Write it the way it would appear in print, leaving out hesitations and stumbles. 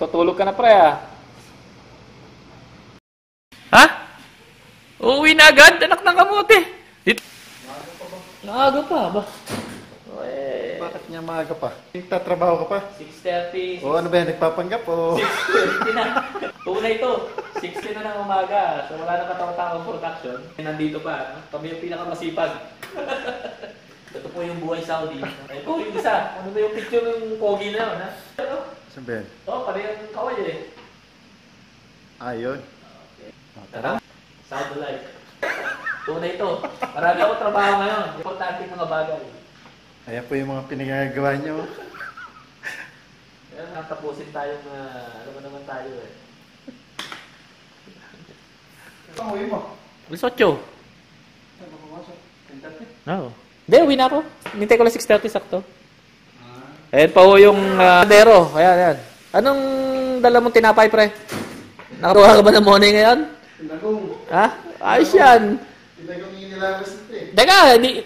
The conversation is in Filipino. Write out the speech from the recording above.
Tutulog ka na, pre, ah. Ha? Uuwi na agad? Anak ng kamote. Dito. Maaga pa ba? Bakit niya maaga pa? Nagtatrabaho ka pa? 6:30. O ano ba yan? Nagpapanggap o? 6:30 na. Tunay to. 60 na ng umaga. So wala na katawa-tawang production. Nandito pa. Kami yung pinakamasipag. Ito po yung buhay Saudi. Ito yung isa. Ano ba yung picture ng pogi na yun, ha? Saan ba yan? Oo, pari yung kaway eh. Ayun. Tara. Saudi life. Tunay to. Marami ako trabaho ngayon. Importante mga bagay. Ayan po yung mga pinagagawa niyo. Ayan, natapusin tayong, ano ba naman tayo eh. Ito ang uwi mo. Alas 8. Saan ba pumasok? 10:30? Oo. Hindi, uwi na ako. Nintay ko lang 6:30 sakto. Ayan pa ho yung dero. Ayan, ayan. Anong dala mong tinapay, pre? Nakatuwa ka ba ng money ngayon? Tinagong. Ha? Ayos yan. Tinagong yung nilabas nito eh. Teka, hindi...